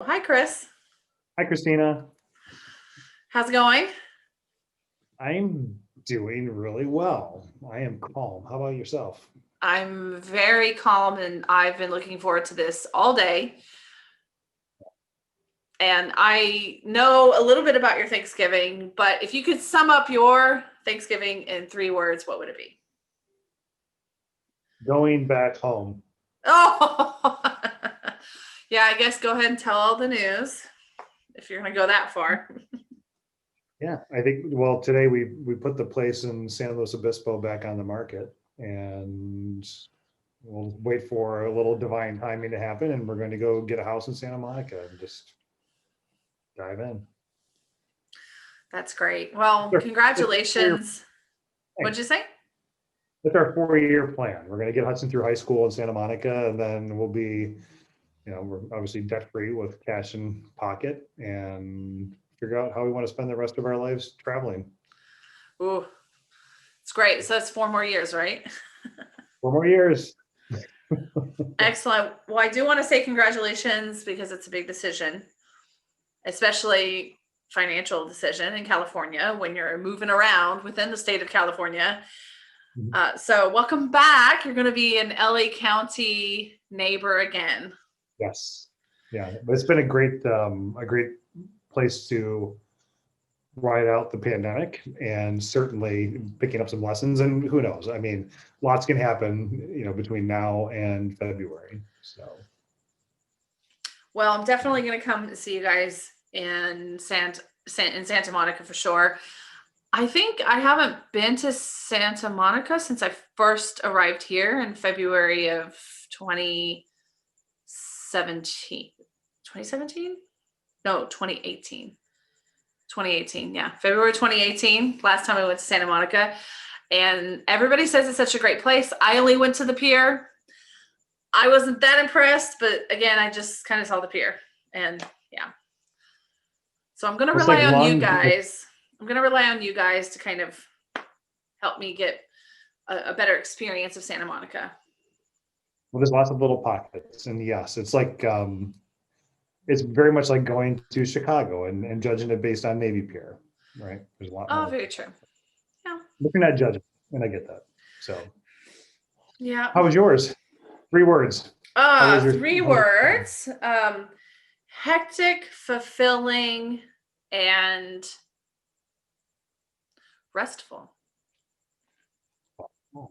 Hi, Chris. Hi, Christina. How's it going? I'm doing really well. I am calm. How about yourself? I'm very calm and I've been looking forward to this all day. And I know a little bit about your Thanksgiving, but if you could sum up your Thanksgiving in 3 words, what would it be? Going back home. Oh, yeah, I guess go ahead and tell all the news if you're going to go that far. Yeah, I think, well, today we put the place in San Luis Obispo back on the market, and we'll wait for a little divine timing to happen, and we're going to go get a house in Santa Monica and just dive in. That's great. Well, It's our congratulations. What'd you thanks. say? It's our 4-year plan. We're going to get Hudson through high school in Santa Monica, and then we'll be, we're obviously debt free with cash in pocket and figure out how we want to spend the rest of our lives traveling. Ooh, it's great. So that's 4 more years, right? 4 more years. Excellent. Well, I do want to say congratulations because it's a big decision, especially financial decision in California when you're moving around within the state of California. So welcome back. You're going to be an LA County neighbor again. Yes. Yeah. But it's been a great place to ride out the pandemic and certainly picking up some lessons. And who knows? I mean, lots can happen, between now and February. So Well, I'm definitely going to come to see you guys in Santa Monica for sure. I think I haven't been to Santa Monica since I first arrived here in February of 2017. 2017? No, 2018. 2018, yeah. February 2018, last time I went to Santa Monica. And everybody says it's such a great place. I only went to the pier. I wasn't that impressed, but again, I just kind of saw the pier. And yeah. So I'm going to it's like rely on you long, guys. I'm going to rely on you guys to kind of help me get a better experience of Santa Monica. well, there's lots of little pockets. And yes, it's very much like going to Chicago and judging it based on Navy Pier, right? There's a lot Oh, more very true. Yeah. looking at judging, and I get that. So, Yeah. how was yours? 3 words. How was your? Three How was words. Hectic, fulfilling, and restful. oh,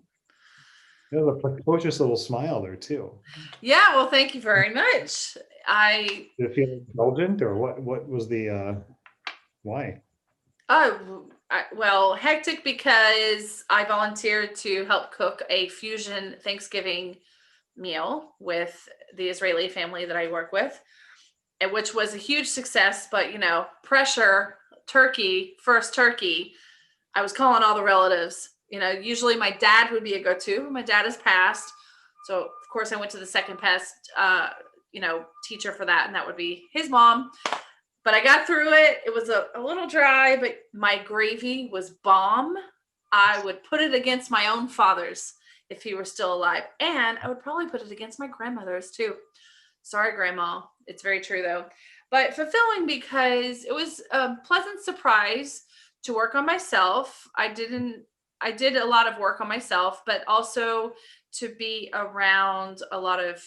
there's a precocious little smile there too. Yeah, well, thank you very much. I Did it feel indulgent, or what? What was the why? well, hectic because I volunteered to help cook a fusion Thanksgiving meal with the Israeli family that I work with, and which was a huge success. But pressure, turkey, first turkey. I was calling all the relatives. Usually my dad would be a go-to. My dad has passed, so of course I went to the second best, teacher for that, and that would be his mom. But I got through it. It was a little dry, but my gravy was bomb. I would put it against my own father's if he were still alive. And I would probably put it against my grandmother's too. Sorry, Grandma. It's very true though. But fulfilling because it was a pleasant surprise to work on myself. I did a lot of work on myself, but also to be around a lot of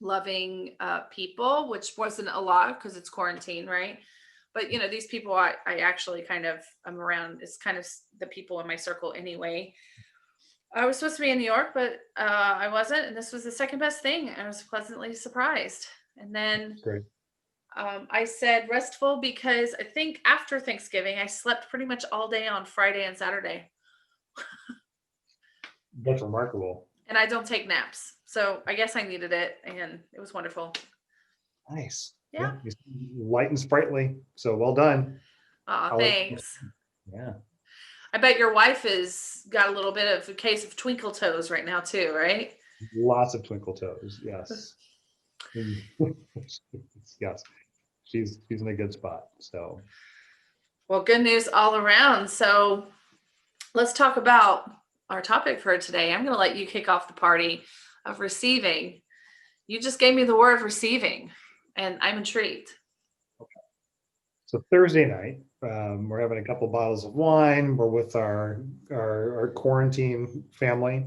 loving people, which wasn't a lot because it's quarantine, right? But these people I actually kind of am around. It's kind of the people in my circle anyway. I was supposed to be in New York, but I wasn't, and this was the second best thing. I was pleasantly surprised. And then It's great. I said restful because I think after Thanksgiving, I slept pretty much all day on Friday and Saturday, That's remarkable. and I don't take naps. So I guess I needed it, and it was wonderful. Nice. Yeah. Yeah, light and sprightly. So well done. Aw, I'll let you know. thanks. Yeah, I bet your wife has got a little bit of a case of twinkle toes right now too, right? lots of twinkle toes. Yes. Yes, she's in a good spot. So Well, good news all around. So let's talk about our topic for today. I'm going to let you kick off the party of receiving. You just gave me the word receiving. And I'm intrigued. So Thursday night, we're having a couple bottles of wine. We're with our quarantine family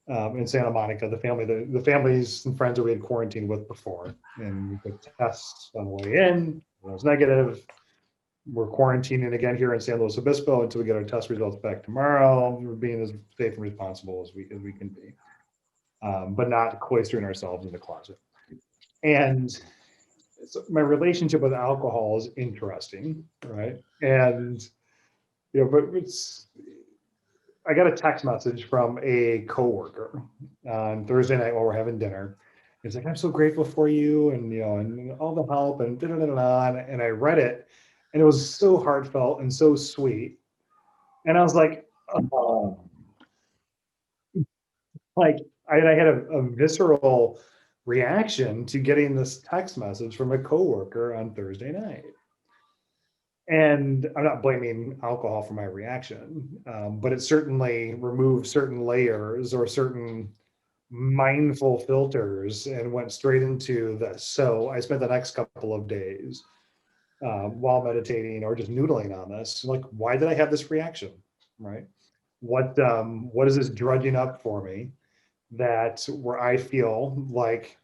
in Santa Monica, the families and friends that we had quarantined with before. And we took tests on the way in. It was negative. We're quarantining again here in San Luis Obispo until we get our test results back tomorrow. We're being as safe and responsible as we can be, but not cloistering ourselves in the closet. And so my relationship with alcohol is interesting, right? And but I got a text message from a coworker on Thursday night while we're having dinner. He's like, "I'm so grateful for you, and and all the help, and da da da da." And I read it, and it was so heartfelt and so sweet. And I was like, oh, like I had a visceral reaction to getting this text message from a coworker on Thursday night. And I'm not blaming alcohol for my reaction, but it certainly removed certain layers or certain mindful filters and went straight into this. So I spent the next couple of days while meditating or just noodling on this. Like, why did I have this reaction? Right? What is this drudging up for me that where I feel like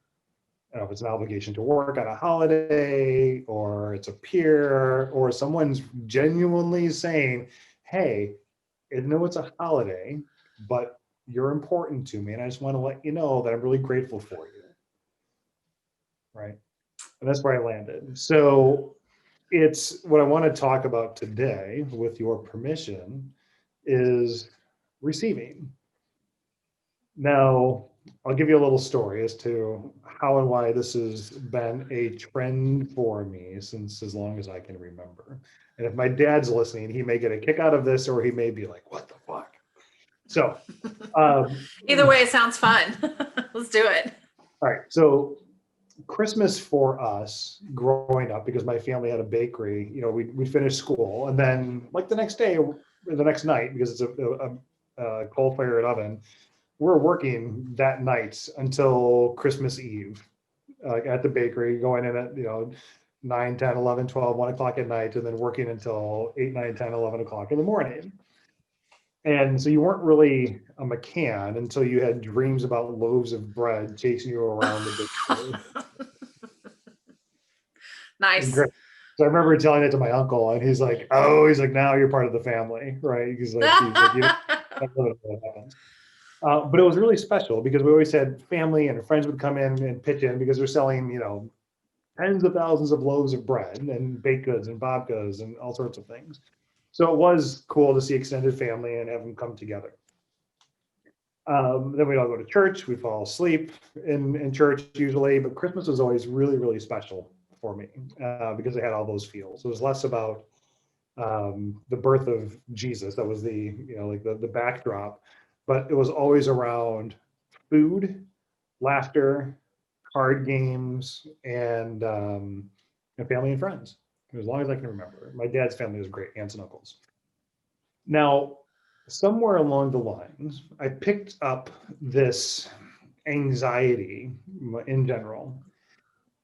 I don't know if it's an obligation to work on a holiday or it's a peer or someone's genuinely saying, hey, I know it's a holiday, but you're important to me. And I just want to let you know that I'm really grateful for you. Right. And that's where I landed. So it's what I want to talk about today, with your permission, is receiving. Now, I'll give you a little story as to how and why this has been a trend for me since as long as I can remember. And if my dad's listening, he may get a kick out of this, or he may be like, what the fuck? So either way, it sounds fun. Let's do it. All right. So Christmas for us growing up, because my family had a bakery, we finished school, and then like the next day or the next night, because it's a coal-fired oven, we're working that night until Christmas Eve at the bakery, going in at 9, 10, 11, 12, 1 o'clock at night, and then working until 8, 9, 10, 11 o'clock in the morning. And so you weren't really a McCann until you had dreams about loaves of bread chasing you around the bakery. Nice. So I remember telling it to my uncle, and he's like, now you're part of the family, right? He's like you don't know what happens. But it was really special because we always had family and friends would come in and pitch in, because they're selling, tens of thousands of loaves of bread and baked goods and babkas and all sorts of things. So it was cool to see extended family and have them come together. Then we'd all go to church. We'd fall asleep in church usually, but Christmas was always really, really special for me because it had all those feels. It was less about the birth of Jesus. That was the backdrop, but it was always around food, laughter, card games, and family and friends, as long as I can remember. My dad's family was great, aunts and uncles. Now, somewhere along the lines, I picked up this anxiety in general,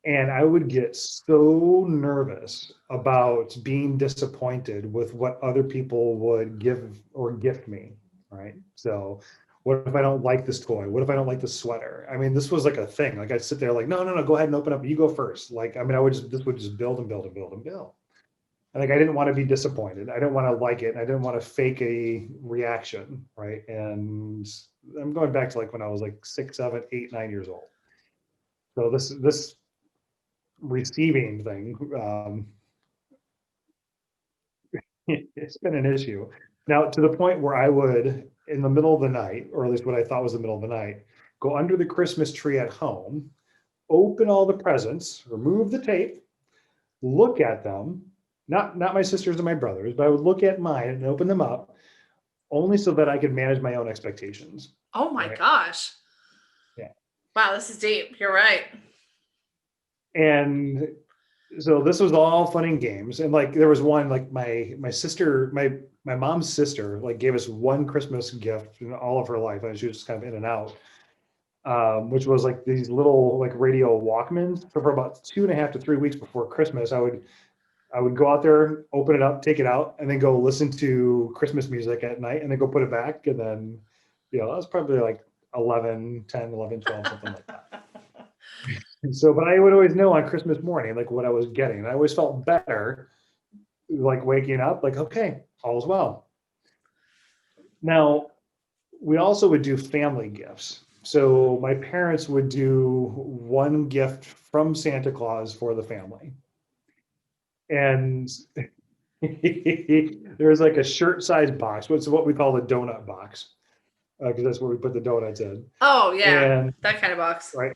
and I would get so nervous about being disappointed with what other people would give or gift me, right? So what if I don't like this toy? What if I don't like this sweater? I mean, this was like a thing. Like I'd sit there like, no, go ahead and open up. You go first. Like, I mean, this would just build and build and build and build. And like, I didn't want to be disappointed. I didn't want to like it. And I didn't want to fake a reaction, right? And I'm going back to like when I was like 6, 7, 8, 9 years old. So this receiving thing, it's been an issue. Now, to the point where I would, in the middle of the night, or at least what I thought was the middle of the night, go under the Christmas tree at home, open all the presents, remove the tape, look at them, not my sisters and my brothers, but I would look at mine and open them up, only so that I could manage my own expectations. Oh my gosh. Yeah. Wow, this is deep. You're right. And so this was all fun and games. And like, there was one, like my sister, my mom's sister, like gave us one Christmas gift in all of her life. And she was just kind of in and out. which was like these little like radio Walkmans. So for about 2.5 to 3 weeks before Christmas, I would go out there, open it up, take it out, and then go listen to Christmas music at night, and then go put it back. And then, that was probably like 11, 10, 11, 12, something like that. And so, but I would always know on Christmas morning, like what I was getting. And I always felt better, like waking up, like, okay, all's well. Now, we also would do family gifts. So my parents would do one gift from Santa Claus for the family. And there's like a shirt sized box. What's what we call the donut box, because that's where we put the donuts in. Oh yeah, And that kind of box. right,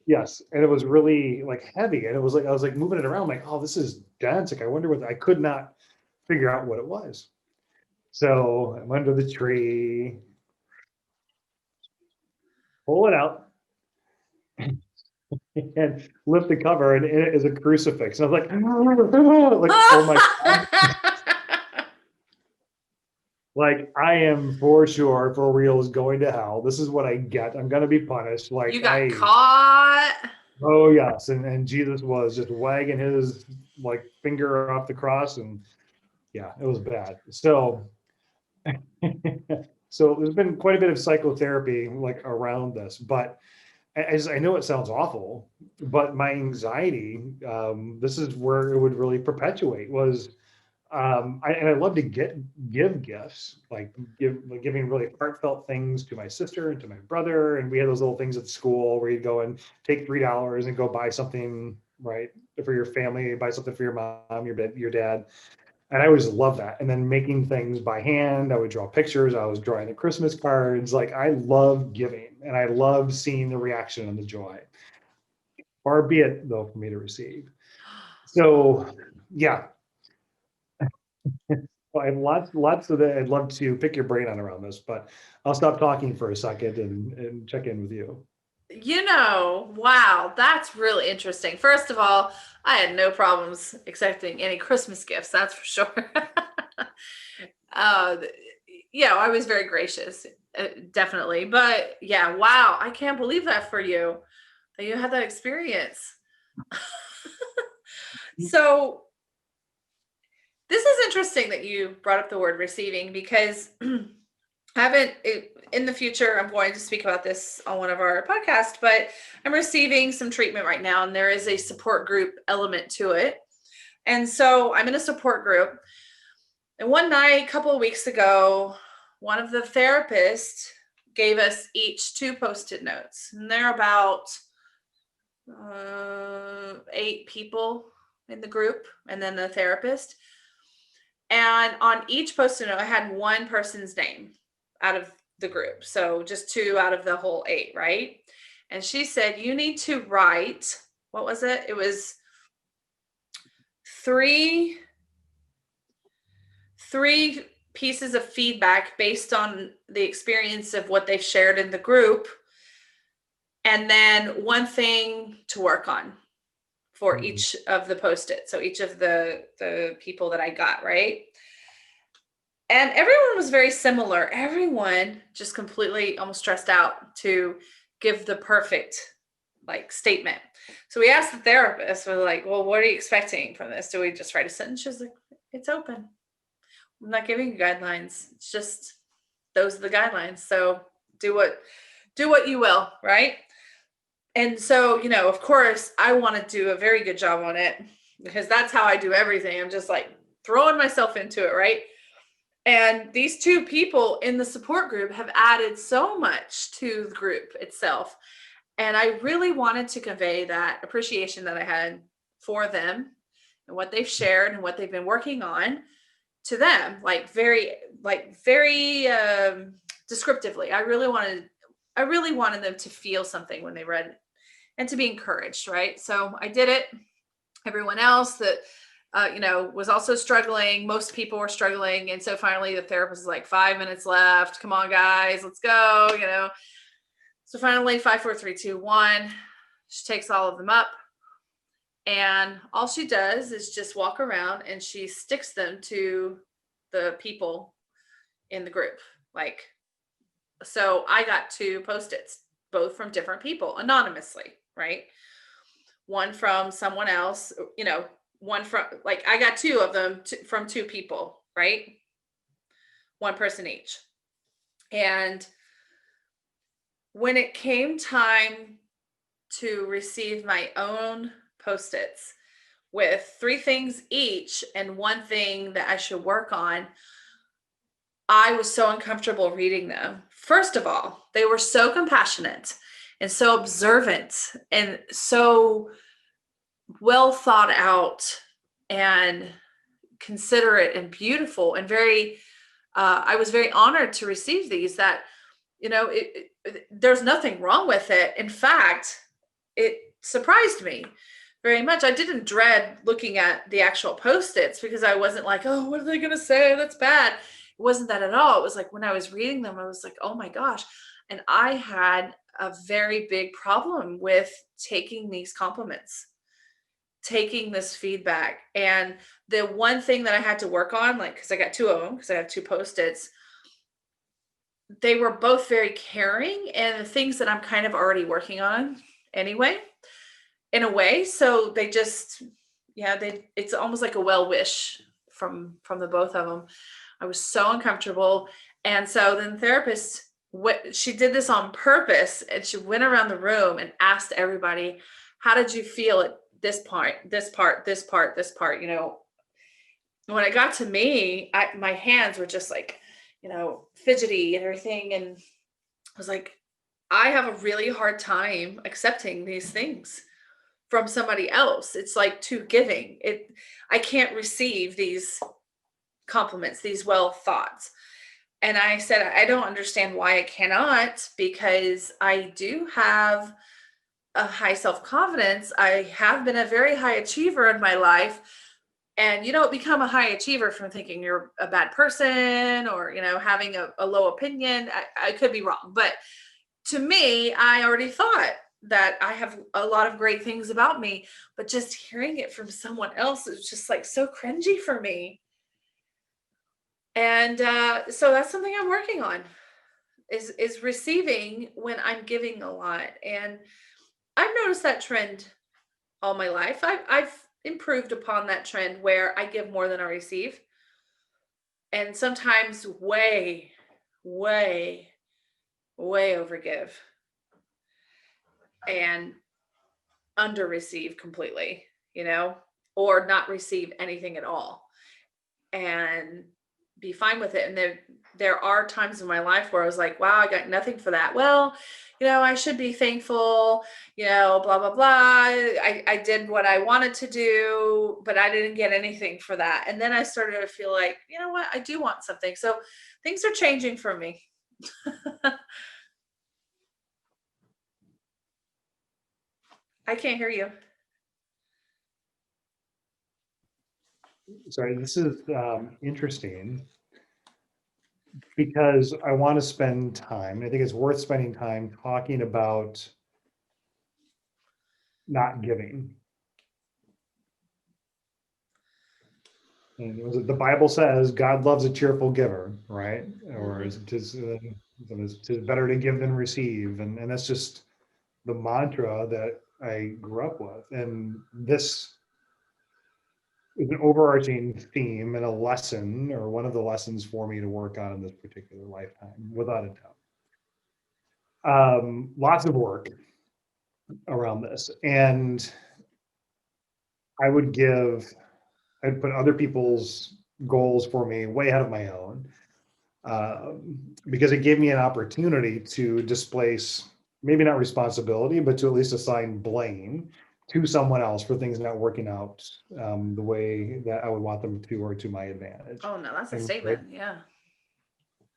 yes, and it was really like heavy, and it was like I was like moving it around, like, oh, this is dense. Like I wonder what I could not figure out what it was. So I'm under the tree, pull it out, and lift the cover, and in it is a crucifix. And I was like, like, oh my God. Like I am for sure, for real, is going to hell. This is what I get. I'm gonna be punished. Like You got caught. oh yes, and Jesus was just wagging his like finger off the cross, and yeah, it was bad. So so there's been quite a bit of psychotherapy like around this, but as I know it sounds awful, but my anxiety, this is where it would really perpetuate was, and I love to give gifts, like giving really heartfelt things to my sister and to my brother, and we had those little things at school where you'd go and take $3 and go buy something, right, for your family, buy something for your mom, your dad, and I always love that. And then making things by hand, I would draw pictures, I was drawing the Christmas cards. Like I love giving, and I love seeing the reaction and the joy. Far be it though for me to receive. So yeah, well, I have lots of that. I'd love to pick your brain on around this, but I'll stop talking for a second and check in with you. Wow, that's really interesting. First of all, I had no problems accepting any Christmas gifts, that's for sure. uh, yeah, I was very gracious, definitely. But yeah, wow, I can't believe that for you, that you had that experience. So this is interesting that you brought up the word receiving, because in the future, I'm going to speak about this on one of our podcasts, but I'm receiving some treatment right now, and there is a support group element to it. And so I'm in a support group. And one night, a couple of weeks ago, one of the therapists gave us each 2 Post-it notes, and they're about 8 people in the group, and then the therapist. And on each Post-it note, I had one person's name out of the group. So just 2 out of the whole 8, right? And she said, you need to write, what was it? It was three pieces of feedback based on the experience of what they've shared in the group. And then one thing to work on for each of the Post-it. So each of the people that I got, right? And everyone was very similar. Everyone just completely almost stressed out to give the perfect like statement. So we asked the therapist, we're like, well, what are you expecting from this? Do we just write a sentence? She was like, it's open. I'm not giving you guidelines. It's just, those are the guidelines. So do what you will, right? And so, of course, I want to do a very good job on it, because that's how I do everything. I'm just like throwing myself into it, right? And these 2 people in the support group have added so much to the group itself. And I really wanted to convey that appreciation that I had for them and what they've shared and what they've been working on to them, like very descriptively. I really wanted them to feel something when they read it and to be encouraged, right? So I did it. Everyone else that was also struggling. Most people were struggling. And so finally the therapist was like, 5 minutes left. Come on, guys, let's go, So finally, 5, 4, 3, 2, 1, she takes all of them up. And all she does is just walk around and she sticks them to the people in the group. So I got 2 Post-its both from different people anonymously, right? One from someone else, one from, like, I got two of them from two people, right? One person each. And when it came time to receive my own Post-its with 3 things each and one thing that I should work on, I was so uncomfortable reading them. First of all, they were so compassionate and so observant and so well thought out and considerate and beautiful and very, I was very honored to receive these. That, there's nothing wrong with it. In fact, it surprised me very much. I didn't dread looking at the actual Post-its because I wasn't like, oh, what are they going to say? That's bad. It wasn't that at all. It was like when I was reading them, I was like, oh my gosh. And I had a very big problem with taking these compliments, taking this feedback. And the one thing that I had to work on, like, because I got two of them, because I have two Post-its, they were both very caring and the things that I'm kind of already working on anyway, in a way. So they just, it's almost like a well wish from the both of them. I was so uncomfortable. And so then the therapist, she did this on purpose, and she went around the room and asked everybody, how did you feel at this part, this part, this part, this part? When it got to me, my hands were just like, fidgety and everything. And I was like, I have a really hard time accepting these things from somebody else. It's like too giving. I can't receive these compliments, these well thoughts. And I said, I don't understand why I cannot, because I do have a high self-confidence. I have been a very high achiever in my life. And you don't become a high achiever from thinking you're a bad person or, having a low opinion. I could be wrong. But to me, I already thought that I have a lot of great things about me. But just hearing it from someone else is just like so cringy for me. And so that's something I'm working on, is receiving when I'm giving a lot. And I've noticed that trend all my life. I've improved upon that trend where I give more than I receive. And sometimes way, way, way overgive and under receive completely, or not receive anything at all and be fine with it. And there are times in my life where I was like, wow, I got nothing for that. Well, I should be thankful, blah, blah, blah. I did what I wanted to do, but I didn't get anything for that. And then I started to feel like, you know what, I do want something. So things are changing for me. I can't hear you. Sorry, this is interesting because I want to spend time. I think it's worth spending time talking about not giving. And the Bible says God loves a cheerful giver, right? Or is it it's better to give than receive? And that's just the mantra that I grew up with. And this is an overarching theme and a lesson, or one of the lessons for me to work on in this particular lifetime, without a doubt. Lots of work around this. And I would I'd put other people's goals for me way ahead of my own, because it gave me an opportunity to displace, maybe not responsibility, but to at least assign blame to someone else for things not working out the way that I would want them to, or to my advantage. Oh, no, that's a statement. Yeah.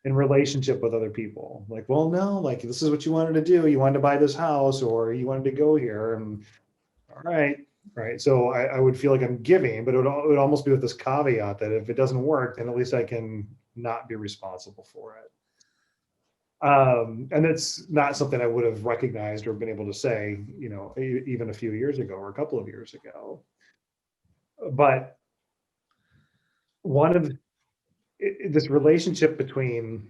In relationship with other people, like, well, no, like, this is what you wanted to do. You wanted to buy this house, or you wanted to go here, and all right. Right. So I would feel like I'm giving, but it would almost be with this caveat that if it doesn't work, then at least I can not be responsible for it. And it's not something I would have recognized or been able to say, even a few years ago or a couple of years ago. But one of this relationship between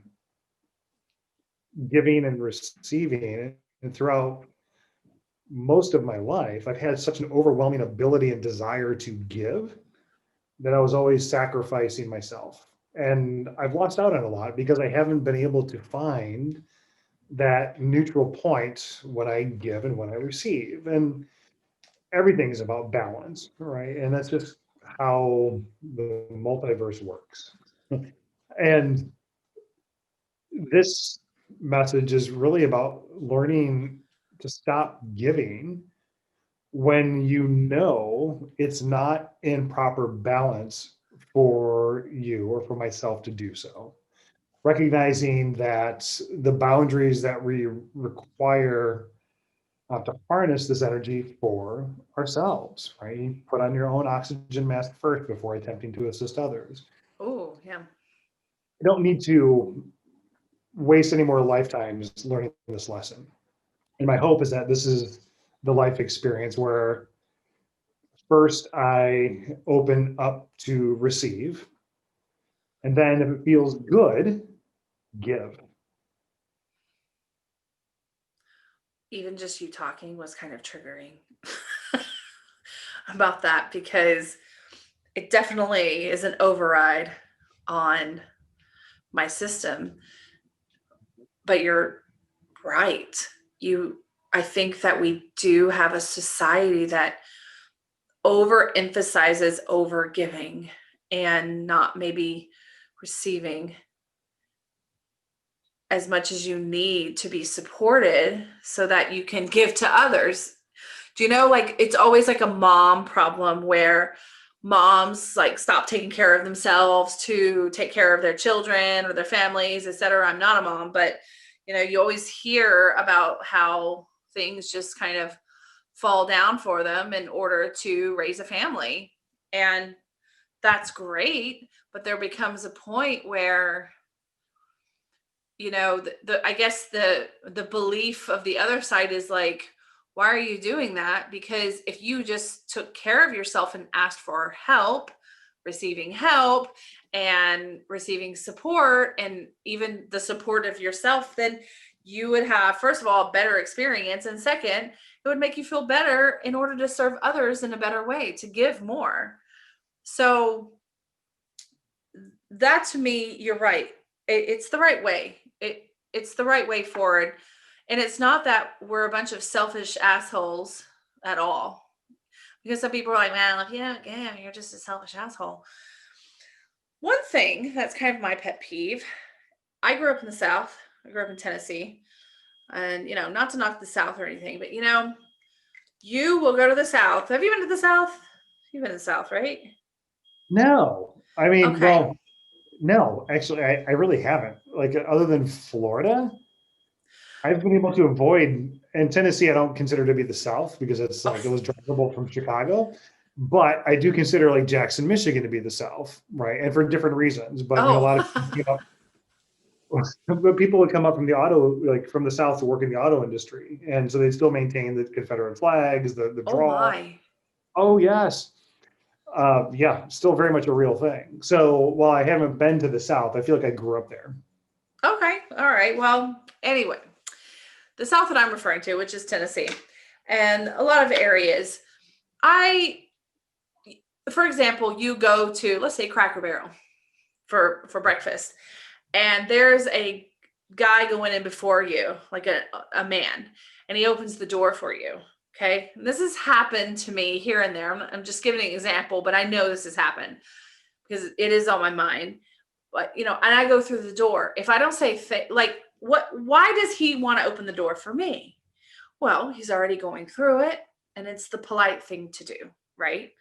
giving and receiving, And throughout most of my life, I've had such an overwhelming ability and desire to give that I was always sacrificing myself. And I've lost out on a lot because I haven't been able to find that neutral point when I give and when I receive. And everything's about balance, right? And that's just how the multiverse works. And this message is really about learning to stop giving when you know it's not in proper balance for you or for myself to do so. Recognizing that the boundaries that we require to harness this energy for ourselves, right? You put on your own oxygen mask first before attempting to assist others. Oh, yeah. You don't need to waste any more lifetimes learning this lesson. And my hope is that this is the life experience where first I open up to receive, and then if it feels good, give. Even just you talking was kind of triggering about that, because it definitely is an override on my system. But you're right. I think that we do have a society that overemphasizes over giving and not maybe receiving as much as you need to be supported so that you can give to others. Do you know, like, it's always like a mom problem where moms like stop taking care of themselves to take care of their children or their families, etc. I'm not a mom, but you always hear about how things just kind of fall down for them in order to raise a family. And that's great, but there becomes a point where I guess the belief of the other side is like, why are you doing that? Because if you just took care of yourself and asked for help and receiving support, and even the support of yourself, then you would have, first of all, a better experience, and second, it would make you feel better in order to serve others in a better way, to give more. So that, to me, you're right. It's the right way. It's the right way forward. And it's not that we're a bunch of selfish assholes at all. Because some people are like, man, if you don't give, you're just a selfish asshole. One thing that's kind of my pet peeve, I grew up in the South. I grew up in Tennessee. And, not to knock the South or anything, but, you will go to the South. Have you been to the South? You've been to the South, right? No, I mean, Okay. well, no, actually, I really haven't. Like, other than Florida, I've been able to avoid, and Tennessee, I don't consider to be the South because it's like it Oh, was drivable from Chicago. But I do consider like Jackson, Michigan to be the South, right? And for different reasons. But a lot of oh. but people would come up from the auto, like from the South to work in the auto industry. And so they still maintain the Confederate flags, the Oh draw. my. Oh, yes. Yeah, still very much a real thing. So while I haven't been to the South, I feel like I grew up there. Okay. All right. Well, anyway, the South that I'm referring to, which is Tennessee, and a lot of areas, I, for example, you go to, let's say, Cracker Barrel for breakfast, and there's a guy going in before you, like a man, and he opens the door for you. Okay. And this has happened to me here and there. I'm just giving an example, but I know this has happened because it is on my mind. But, and I go through the door. If I don't say, like, why does he want to open the door for me? Well, he's already going through it, and it's the polite thing to do, right?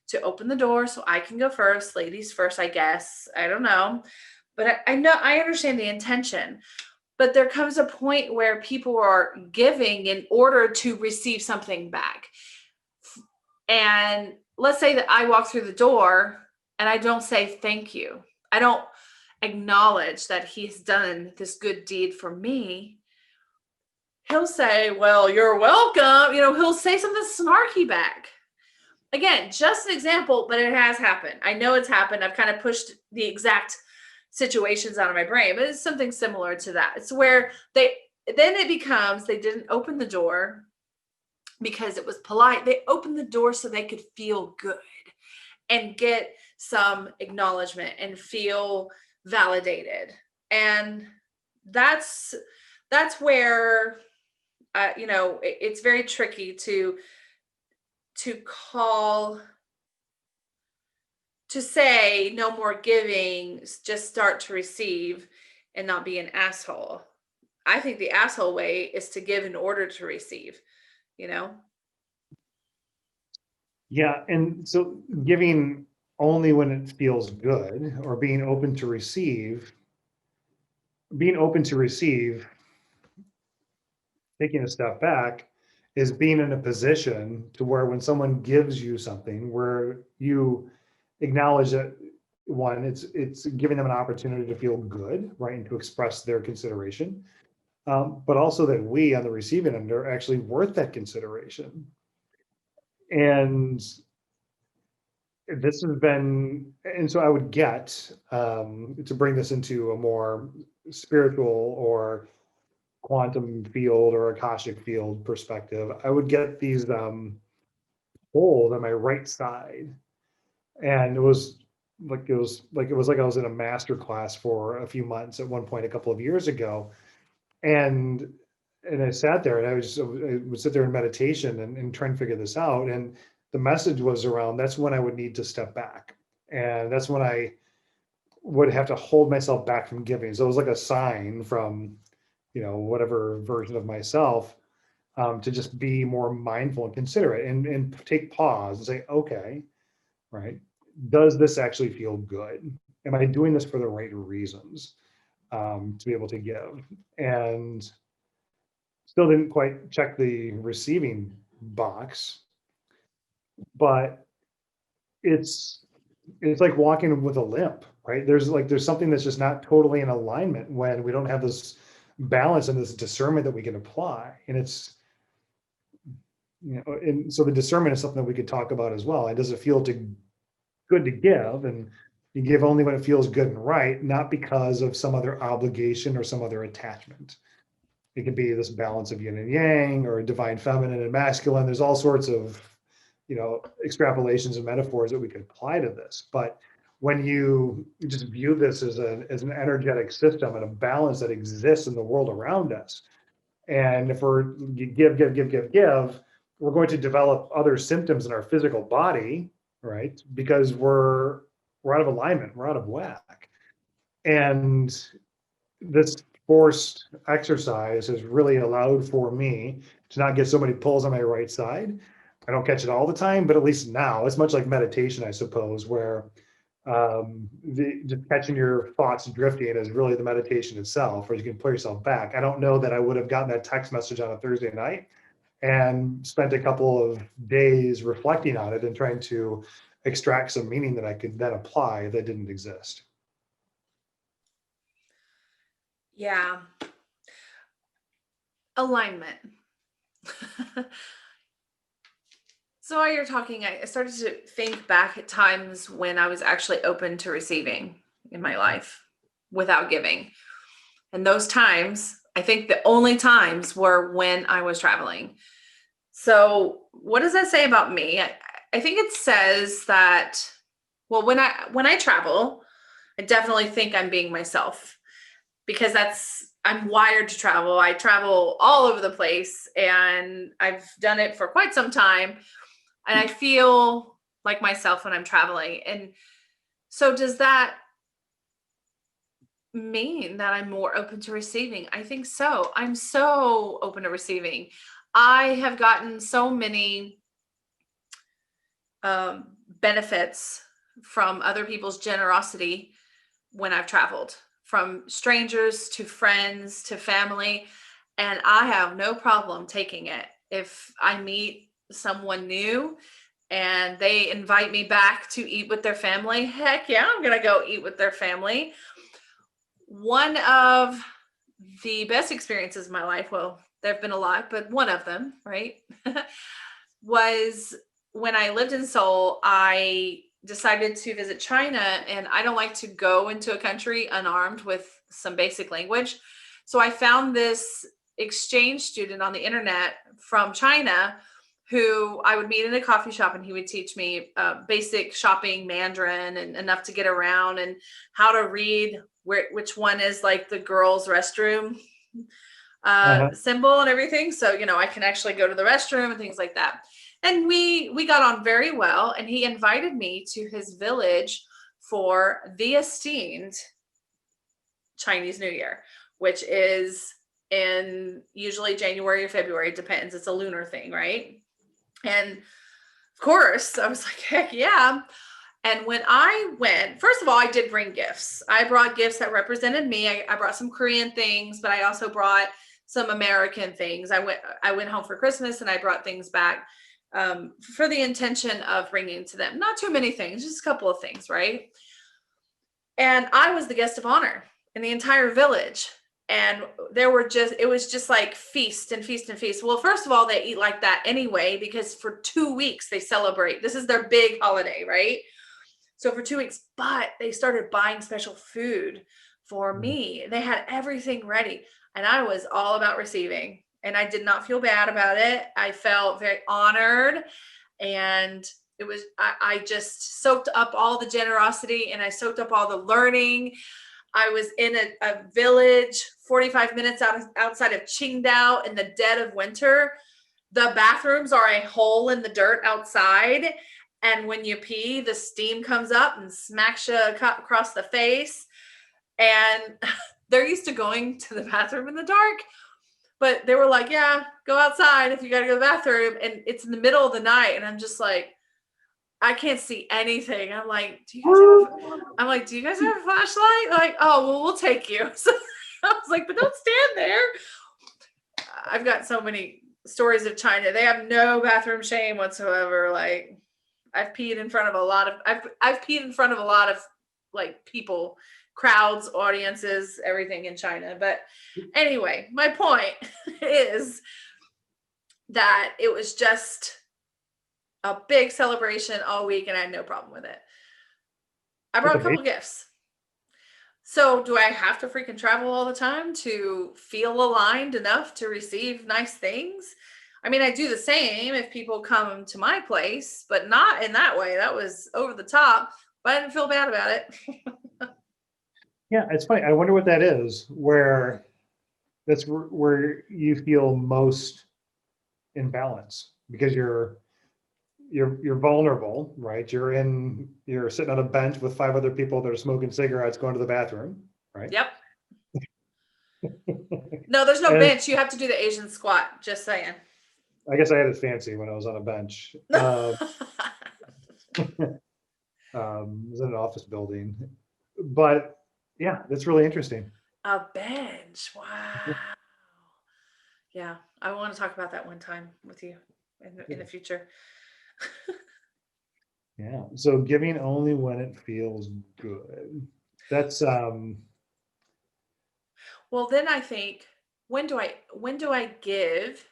To open the door so I can go first, ladies first, I guess. I don't know. But I know, I understand the intention. But there comes a point where people are giving in order to receive something back. And let's say that I walk through the door and I don't say thank you. I don't acknowledge that he's done this good deed for me. He'll say, well, you're welcome. He'll say something snarky back. Again, just an example, but it has happened. I know it's happened. I've kind of pushed the exact situations out of my brain, but it's something similar to that. It's where then it becomes, they didn't open the door because it was polite. They opened the door so they could feel good and get some acknowledgement and feel validated. And that's where it's very tricky to call, to say no more giving, just start to receive and not be an asshole. I think the asshole way is to give in order to receive, you know? Yeah, and so giving only when it feels good, or being open to receive, taking a step back, is being in a position to where when someone gives you something, where you acknowledge that, one, it's giving them an opportunity to feel good, right, and to express their consideration, but also that we on the receiving end are actually worth that consideration. And this has been, and so I would get, to bring this into a more spiritual or quantum field or Akashic field perspective, I would get these holes on my right side. And it was like I was in a master class for a few months at one point a couple of years ago. And I sat there and I would sit there in meditation and try and figure this out. And the message was around, that's when I would need to step back. And that's when I would have to hold myself back from giving. So it was like a sign from, whatever version of myself, to just be more mindful and considerate and take pause and say, okay, right, does this actually feel good? Am I doing this for the right reasons, to be able to give? And still didn't quite check the receiving box, but it's like walking with a limp, right? There's something that's just not totally in alignment when we don't have this balance and this discernment that we can apply. And and so the discernment is something that we could talk about as well. And does it feel good to give? And you give only when it feels good and right, not because of some other obligation or some other attachment. It can be this balance of yin and yang, or divine feminine and masculine. There's all sorts of, extrapolations and metaphors that we could apply to this. But when you just view this as an energetic system and a balance that exists in the world around us, and if we're give, we're going to develop other symptoms in our physical body, right? Because we're out of alignment, we're out of whack. And this forced exercise has really allowed for me to not get so many pulls on my right side. I don't catch it all the time, but at least now it's much like meditation, I suppose, where just catching your thoughts drifting is really the meditation itself, where you can pull yourself back. I don't know that I would have gotten that text message on a Thursday night and spent a couple of days reflecting on it and trying to extract some meaning that I could then apply that didn't exist. Yeah. Alignment. So while you're talking, I started to think back at times when I was actually open to receiving in my life without giving. And those times, I think the only times were when I was traveling. So what does that say about me? I think it says that, well, when I travel, I definitely think I'm being myself, because I'm wired to travel. I travel all over the place and I've done it for quite some time. And I feel like myself when I'm traveling. And so does that mean that I'm more open to receiving? I think so. I'm so open to receiving. I have gotten so many benefits from other people's generosity when I've traveled, from strangers to friends to family. And I have no problem taking it. If I meet someone new and they invite me back to eat with their family, heck yeah, I'm going to go eat with their family. One of the best experiences of my life, well, there have been a lot, but one of them, right, was when I lived in Seoul. I decided to visit China, and I don't like to go into a country unarmed with some basic language. So I found this exchange student on the internet from China who I would meet in a coffee shop, and he would teach me basic shopping Mandarin and enough to get around and how to read which one is like the girls' restroom symbol and everything. So, you know, I can actually go to the restroom and things like that. And we got on very well, and he invited me to his village for the esteemed Chinese New Year, which is in usually January or February, it depends. It's a lunar thing, right? And of course, I was like, heck yeah. And when I went, first of all, I did bring gifts. I brought gifts that represented me. I brought some Korean things, but I also brought some American things. I went home for Christmas, and I brought things back for the intention of bringing to them. Not too many things, just a couple of things, right? And I was the guest of honor in the entire village. And it was just like feast and feast and feast. Well, first of all, they eat like that anyway, because for 2 weeks they celebrate. This is their big holiday, right? So for 2 weeks, but they started buying special food for me. They had everything ready, and I was all about receiving, and I did not feel bad about it. I felt very honored, and I just soaked up all the generosity, and I soaked up all the learning. I was in a village 45 minutes outside of Qingdao in the dead of winter. The bathrooms are a hole in the dirt outside. And when you pee, the steam comes up and smacks you across the face. And they're used to going to the bathroom in the dark. But they were like, yeah, go outside if you got to go to the bathroom. And it's in the middle of the night. And I'm just like, I can't see anything. I'm like, do you guys have a flashlight? Like, oh, well, we'll take you. So I was like, but don't stand there. I've got so many stories of China. They have no bathroom shame whatsoever. Like, I've peed in front of a lot of like people, crowds, audiences, everything in China. But anyway, my point is that it was just a big celebration all week, and I had no problem with it. I brought a couple gifts. So do I have to freaking travel all the time to feel aligned enough to receive nice things? I mean, I do the same if people come to my place, but not in that way. That was over the top, but I didn't feel bad about it. Yeah, it's funny. I wonder what that is, where you feel most in balance, because you're vulnerable, right? You're sitting on a bench with 5 other people that are smoking cigarettes, going to the bathroom, right? Yep. No, there's no bench. You have to do the Asian squat, just saying. I guess I had it fancy when I was on a bench. It was in an office building. But yeah, that's really interesting. A bench. Wow. Yeah, I want to talk about that one time with you in the future. Yeah. So giving only when it feels good. That's Well, then I think, when do I give?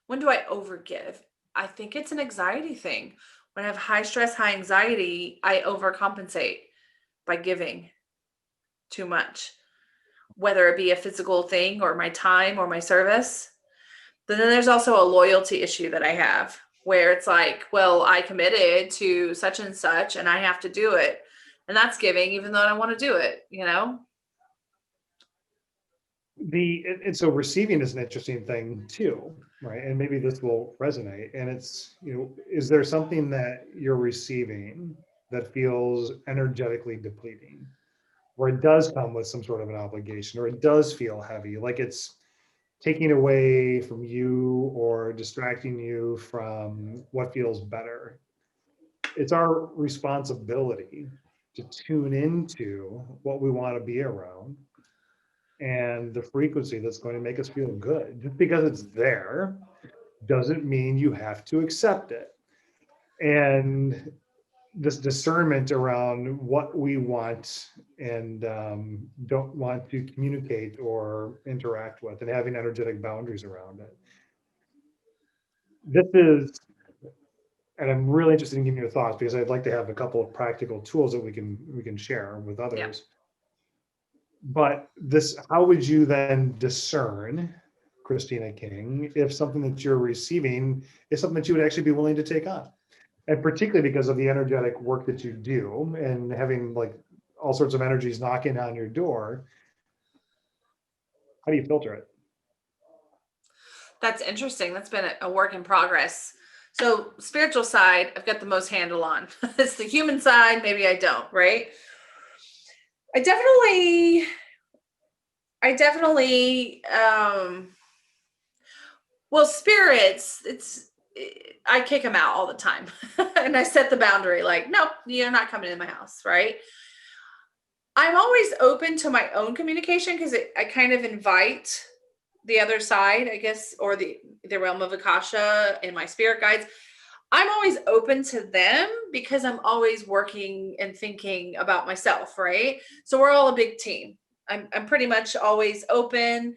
When do I overgive? I think it's an anxiety thing. When I have high stress, high anxiety, I overcompensate by giving too much, whether it be a physical thing or my time or my service. But then there's also a loyalty issue that I have, where it's like, well, I committed to such and such and I have to do it. And that's giving, even though I don't want to do it, you know? and so receiving is an interesting thing too, right? And maybe this will resonate. And it's, is there something that you're receiving that feels energetically depleting, where it does come with some sort of an obligation, or it does feel heavy, like it's taking away from you or distracting you from what feels better? It's our responsibility to tune into what we want to be around and the frequency that's going to make us feel good. Just because it's there doesn't mean you have to accept it. And this discernment around what we want and don't want to communicate or interact with, and having energetic boundaries around it. This is, and I'm really interested in getting your thoughts, because I'd like to have a couple of practical tools that we can share with others. Yep. But how would you then discern Christina King, if something that you're receiving is something that you would actually be willing to take on. And particularly because of the energetic work that you do and having like all sorts of energies knocking on your door, how do you filter it? That's interesting. That's been a work in progress. So spiritual side, I've got the most handle on. It's the human side, maybe I don't, right? I definitely, well, spirits, I kick them out all the time. And I set the boundary like, nope, you're not coming in my house, right? I'm always open to my own communication because I kind of invite the other side, I guess, or the realm of Akasha and my spirit guides. I'm always open to them because I'm always working and thinking about myself, right? So we're all a big team. I'm pretty much always open.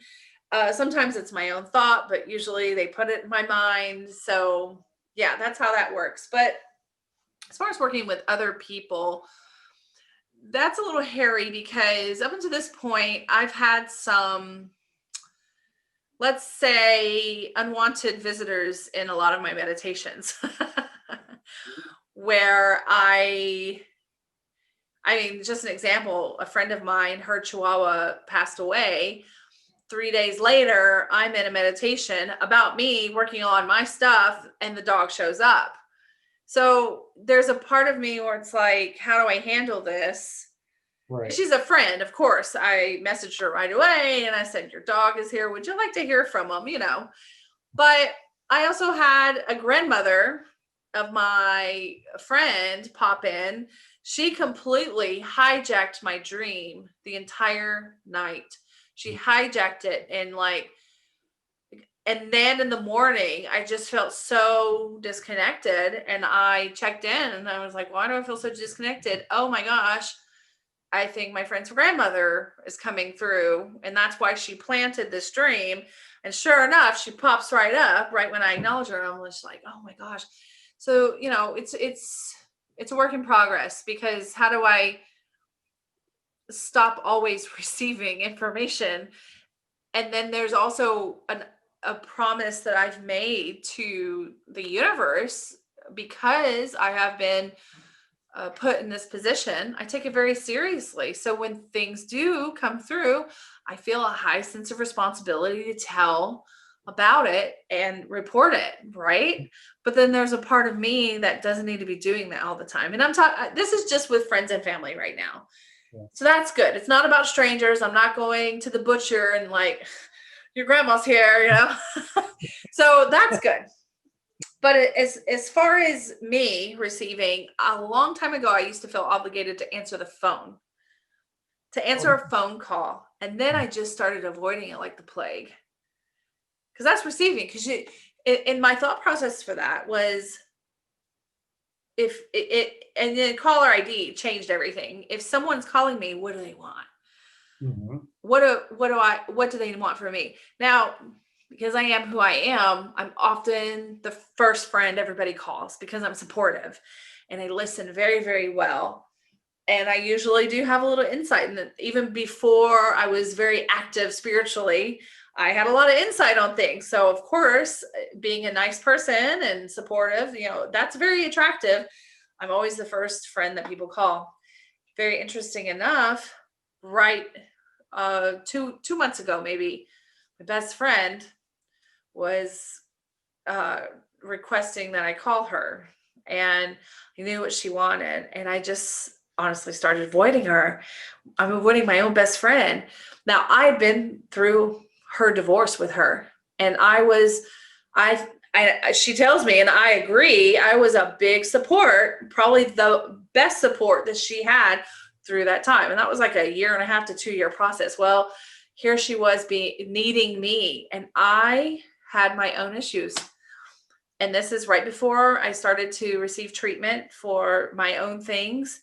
Sometimes it's my own thought, but usually they put it in my mind. So yeah, that's how that works. But as far as working with other people, that's a little hairy because up until this point, I've had some, let's say, unwanted visitors in a lot of my meditations where I mean, just an example, a friend of mine, her chihuahua passed away. 3 days later, I'm in a meditation about me working on my stuff and the dog shows up. So there's a part of me where it's like, how do I handle this? Right. She's a friend, of course. I messaged her right away and I said, your dog is here. Would you like to hear from him? You know, but I also had a grandmother of my friend pop in. She completely hijacked my dream the entire night. She hijacked it and then in the morning, I just felt so disconnected and I checked in and I was like, why do I feel so disconnected? Oh my gosh. I think my friend's grandmother is coming through and that's why she planted this dream. And sure enough, she pops right up right when I acknowledge her. And I'm just like, oh my gosh. So, you know, it's a work in progress because how do I stop always receiving information? And then there's also a promise that I've made to the universe because I have been put in this position. I take it very seriously. So when things do come through, I feel a high sense of responsibility to tell about it and report it, right? But then there's a part of me that doesn't need to be doing that all the time. And I'm talking, this is just with friends and family right now. Yeah. So that's good. It's not about strangers. I'm not going to the butcher and like, your grandma's here, you know? So that's good. But as far as me receiving, a long time ago, I used to feel obligated to answer the phone, to answer a phone call. And then I just started avoiding it like the plague. Because that's receiving. Because in my thought process for that was if it and then caller ID changed everything. If someone's calling me, what do they want? Mm-hmm. What do they want from me? Now, because I am who I am, I'm often the first friend everybody calls because I'm supportive and I listen very, very well. And I usually do have a little insight. And even before I was very active spiritually, I had a lot of insight on things. So of course, being a nice person and supportive, you know, that's very attractive. I'm always the first friend that people call. Very interesting enough, right? 2 months ago, maybe my best friend was requesting that I call her and I knew what she wanted. And I just honestly started avoiding her. I'm avoiding my own best friend. Now I've been through her divorce with her and she tells me, and I agree, I was a big support, probably the best support that she had through that time. And that was like a 1.5 to 2 year process. Well, here she was needing me and I had my own issues. And this is right before I started to receive treatment for my own things.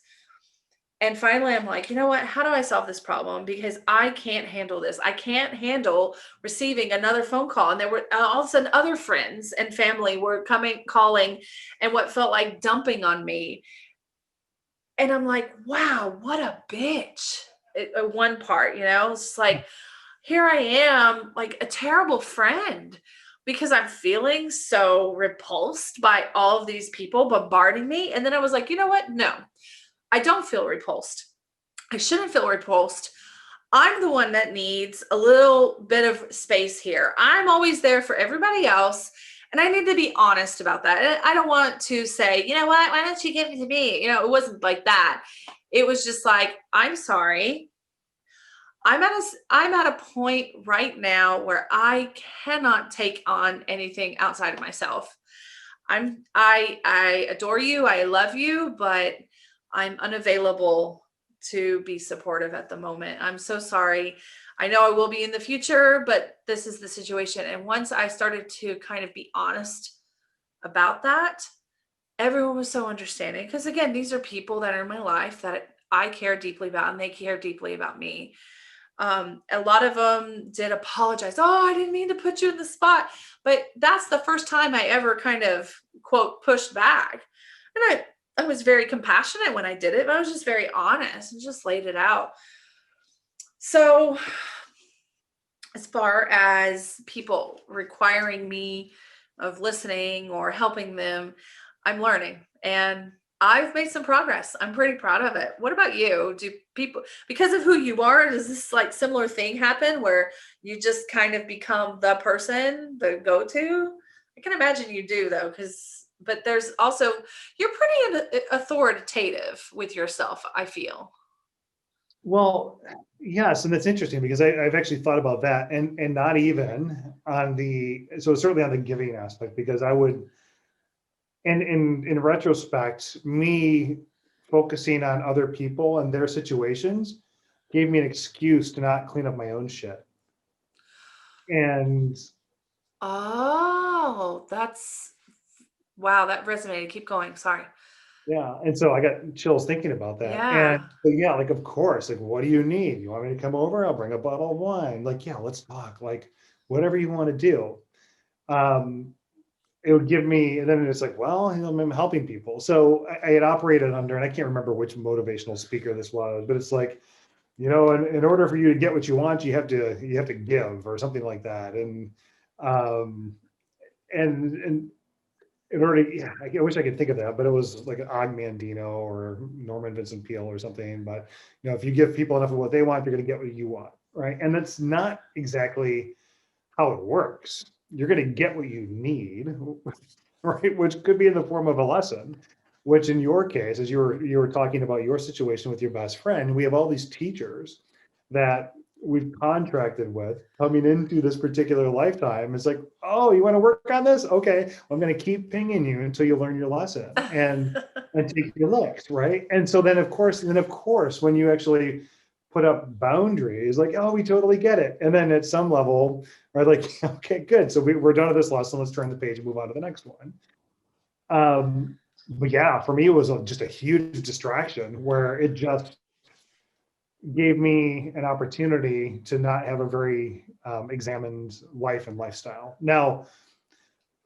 And finally, I'm like, you know what? How do I solve this problem? Because I can't handle this. I can't handle receiving another phone call. And there were all of a sudden other friends and family were calling, and what felt like dumping on me. And I'm like, wow, what a bitch. One part, you know, it's like, here I am, like a terrible friend because I'm feeling so repulsed by all of these people bombarding me. And then I was like, you know what? No, I don't feel repulsed. I shouldn't feel repulsed. I'm the one that needs a little bit of space here. I'm always there for everybody else. And I need to be honest about that. And I don't want to say, you know what, why don't you give it to me? It wasn't like that. It was just like, I'm sorry. I'm at a point right now where I cannot take on anything outside of myself. I adore you, I love you, but I'm unavailable to be supportive at the moment. I'm so sorry. I know I will be in the future, but this is the situation. And once I started to kind of be honest about that, everyone was so understanding. Because again, these are people that are in my life that I care deeply about, and they care deeply about me. A lot of them did apologize. Oh, I didn't mean to put you in the spot. But that's the first time I ever kind of quote pushed back. And I was very compassionate when I did it, but I was just very honest and just laid it out. So as far as people requiring me of listening or helping them, I'm learning and I've made some progress. I'm pretty proud of it. What about you? Do people, because of who you are, does this like similar thing happen where you just kind of become the person, the go to? I can imagine you do though, but there's also, you're pretty authoritative with yourself, I feel. Well, yes, and that's interesting because I've actually thought about that, and not even on the, so certainly on the giving aspect, because I would, and in retrospect, me focusing on other people and their situations gave me an excuse to not clean up my own shit. And Oh, wow, that resonated. Keep going. Sorry. yeah, and so I got chills thinking about that. And Yeah. so, yeah, like, of course, like, what do you need? You want me to come over? I'll bring a bottle of wine. Like, yeah, let's talk. Like, whatever you want to do. Um, it would give me, and then it's like, well, I'm helping people. So I had operated under, and I can't remember which motivational speaker this was, but it's like, in order for you to get what you want, you have to give or something like that. Um, and in order to, yeah, I wish I could think of that, but it was like Og Mandino or Norman Vincent Peale or something. But if you give people enough of what they want, you're going to get what you want, right? And that's not exactly how it works. You're going to get what you need, right? Which could be in the form of a lesson. Which, in your case, as you were talking about your situation with your best friend, we have all these teachers that we've contracted with coming into this particular lifetime. It's like, oh, you want to work on this? Okay, I'm going to keep pinging you until you learn your lesson and take your licks, right? And so then of course, when you actually put up boundaries, like, oh, we totally get it. And then at some level, right, like, okay, good. So we're done with this lesson. Let's turn the page and move on to the next one. But yeah, for me, it was just a huge distraction where it just gave me an opportunity to not have a very examined life and lifestyle. Now,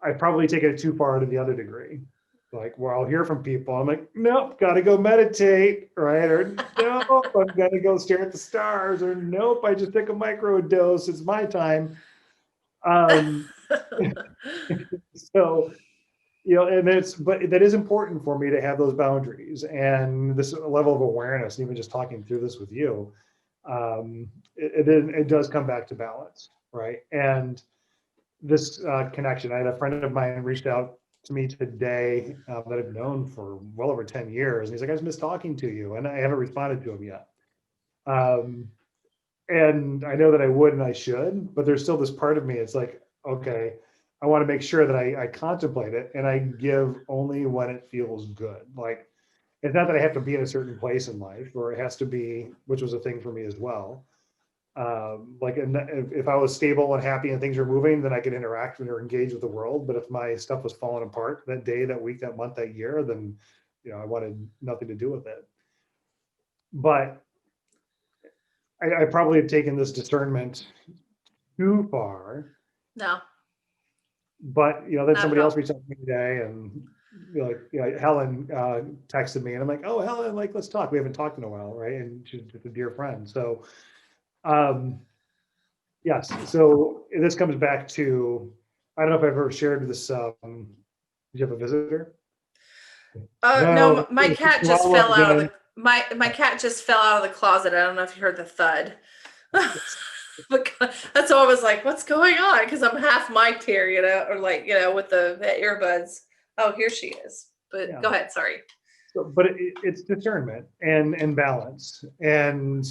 I probably taken it too far to the other degree. Like, where I'll hear from people, I'm like, nope, gotta go meditate, right? Or nope, I'm gonna go stare at the stars, or nope, I just took a micro dose, it's my time. Um, so, and but that is important for me to have those boundaries and this level of awareness, even just talking through this with you. It does come back to balance, right? And this connection. I had a friend of mine reached out to me today that I've known for well over 10 years. And he's like, I just miss talking to you. And I haven't responded to him yet. Um, and I know that I would and I should, but there's still this part of me. It's like, okay, I want to make sure that I contemplate it and I give only when it feels good. Like, it's not that I have to be in a certain place in life, or it has to be, which was a thing for me as well. Like, if I was stable and happy and things were moving, then I could interact or engage with the world. But if my stuff was falling apart that day, that week, that month, that year, then I wanted nothing to do with it. But I probably have taken this discernment too far. No, But then not at somebody else all. reached out to me today, and Helen texted me, and I'm like, oh, Helen, like, let's talk. We haven't talked in a while, right? And she's just a dear friend. So um, Yes. So this comes back to, I don't know if I've ever shared this. Did you have a visitor? No, No. my It's cat just Chihuahua fell out of again. the my cat just fell out of the closet. I don't know if you heard the thud. But that's all I was like, what's going on? Because I'm half mic'd here, or like, with the earbuds. Oh, here she is. But Yeah. go ahead, sorry. So, but it's discernment and balance and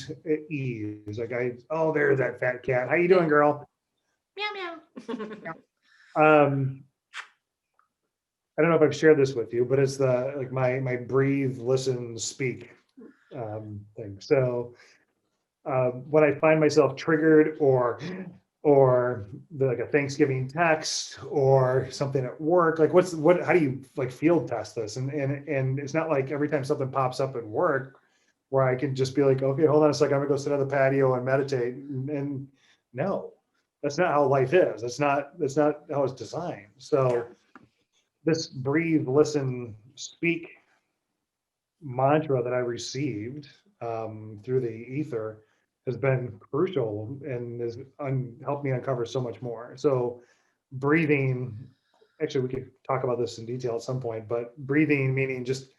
ease. Like oh, there's that fat cat. How you doing, girl? Meow meow. Um, I don't know if I've shared this with you, but it's the like my breathe, listen, speak thing. So when I find myself triggered or like a Thanksgiving text or something at work, like how do you like field test this? And it's not like every time something pops up at work where I can just be like, okay, hold on a second, I'm gonna go sit on the patio and meditate. And no, that's not how life is. That's not how it's designed. So this breathe, listen, speak mantra that I received through the ether has been crucial and has helped me uncover so much more. So breathing, actually we could talk about this in detail at some point, but breathing meaning just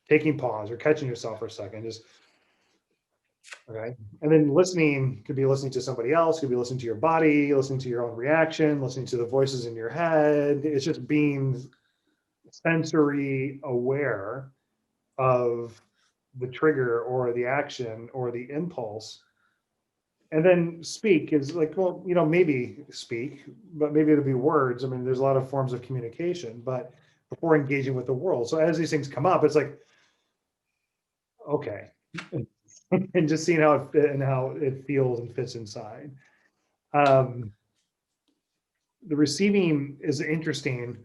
taking pause or catching yourself for a second, just okay. And then listening could be listening to somebody else, could be listening to your body, listening to your own reaction, listening to the voices in your head. It's just being sensory aware of the trigger or the action or the impulse. And then speak is like, well, maybe speak, but maybe it'll be words. I mean, there's a lot of forms of communication, but before engaging with the world. So as these things come up, it's like, okay. And just seeing how it feels and fits inside. Um, the receiving is interesting.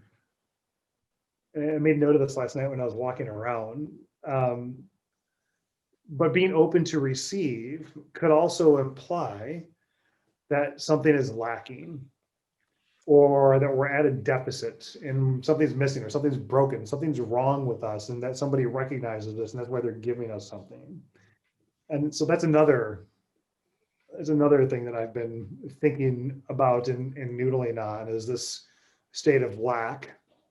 I made note of this last night when I was walking around. But being open to receive could also imply that something is lacking or that we're at a deficit and something's missing or something's broken, something's wrong with us, and that somebody recognizes this and that's why they're giving us something. And so that's another thing that I've been thinking about and noodling on is this state of lack,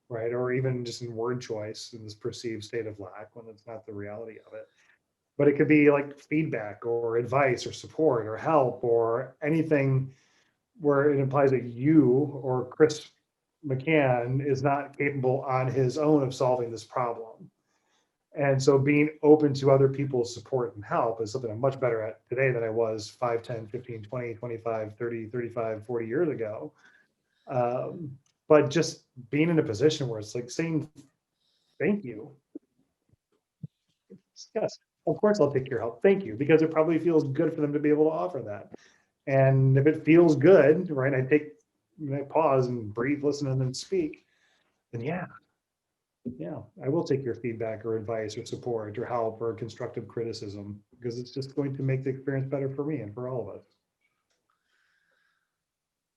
right? Or even just in word choice in this perceived state of lack when it's not the reality of it. But it could be like feedback or advice or support or help or anything where it implies that you or Chris McCann is not capable on his own of solving this problem. And so being open to other people's support and help is something I'm much better at today than I was 5, 10, 15, 20, 25, 30, 35, 40 years ago. But just being in a position where it's like saying thank you. Yes, of course I'll take your help. Thank you, because it probably feels good for them to be able to offer that. And if it feels good, right, I pause and breathe, listen, and then speak, then yeah, I will take your feedback or advice or support or help or constructive criticism because it's just going to make the experience better for me and for all of us.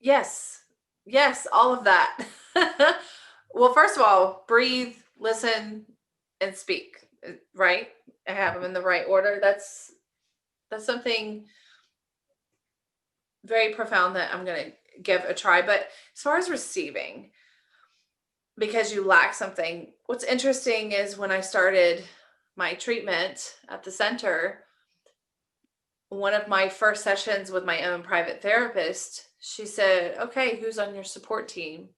Yes. Yes, all of that. Well, first of all, breathe, listen, and speak, right? I have them in the right order. That's something very profound that I'm going to give a try. But as far as receiving, because you lack something, what's interesting is when I started my treatment at the center, one of my first sessions with my own private therapist, she said, okay, who's on your support team?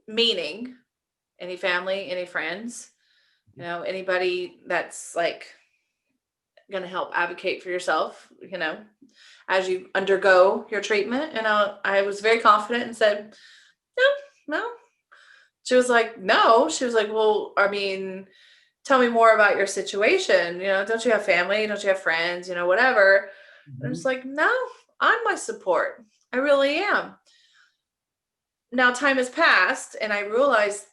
Meaning any family, any friends, anybody that's like going to help advocate for yourself, as you undergo your treatment. And I was very confident and said, no. She was like, no. She was like, well, I mean, tell me more about your situation. Don't you have family? Don't you have friends? Whatever. I'm just like, no, I'm my support. I really am. Now time has passed and I realized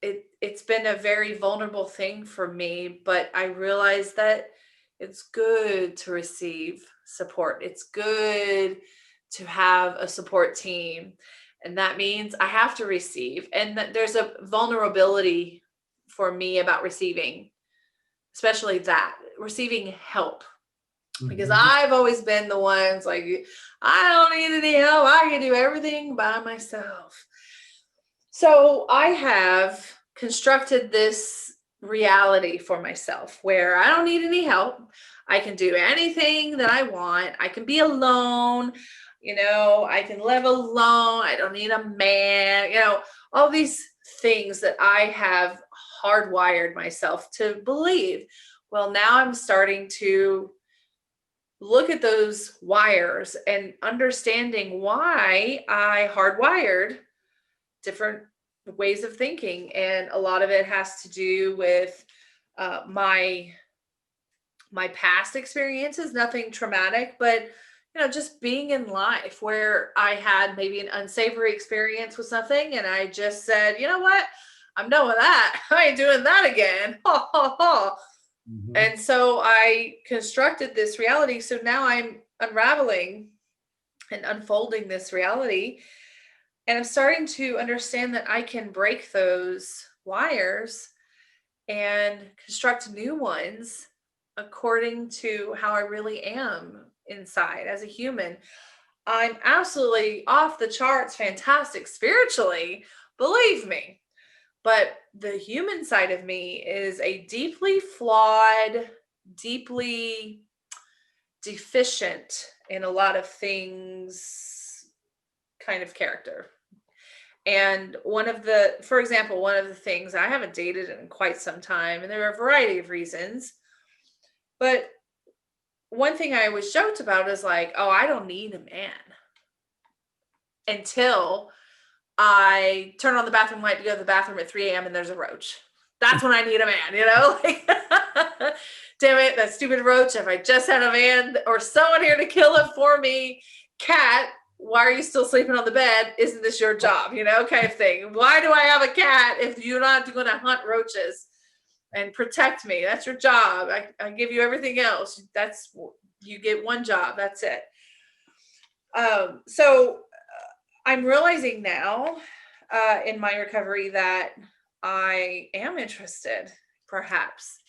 it's been a very vulnerable thing for me, but I realized that it's good to receive support. It's good to have a support team. And that means I have to receive. And that there's a vulnerability for me about receiving, especially that receiving help. because Mhm. I've always been the ones like, I don't need any help. I can do everything by myself. So I have constructed this reality for myself where I don't need any help. I can do anything that I want. I can be alone. I can live alone. I don't need a man. All these things that I have hardwired myself to believe. Well, now I'm starting to look at those wires and understanding why I hardwired different ways of thinking, and a lot of it has to do with my past experiences. Nothing traumatic, but just being in life where I had maybe an unsavory experience with something, and I just said, you know what, I'm done with that. I ain't doing that again. Ha ha ha. Mhm. And so I constructed this reality. So now I'm unraveling and unfolding this reality. And I'm starting to understand that I can break those wires and construct new ones according to how I really am inside as a human. I'm absolutely off the charts, fantastic spiritually, believe me. But the human side of me is a deeply flawed, deeply deficient in a lot of things kind of character. And for example, one of the things, I haven't dated in quite some time, and there are a variety of reasons. But one thing I always joked about is like, oh, I don't need a man until I turn on the bathroom light to go to the bathroom at 3 a.m. and there's a roach. That's when I need a man, Like, damn it, that stupid roach. If I just had a man or someone here to kill it for me, cat, why are you still sleeping on the bed? Isn't this your job? Kind of thing. Why do I have a cat if you're not going to hunt roaches and protect me? That's your job. I give you everything else. You get one job. That's it. So I'm realizing now in my recovery that I am interested, perhaps,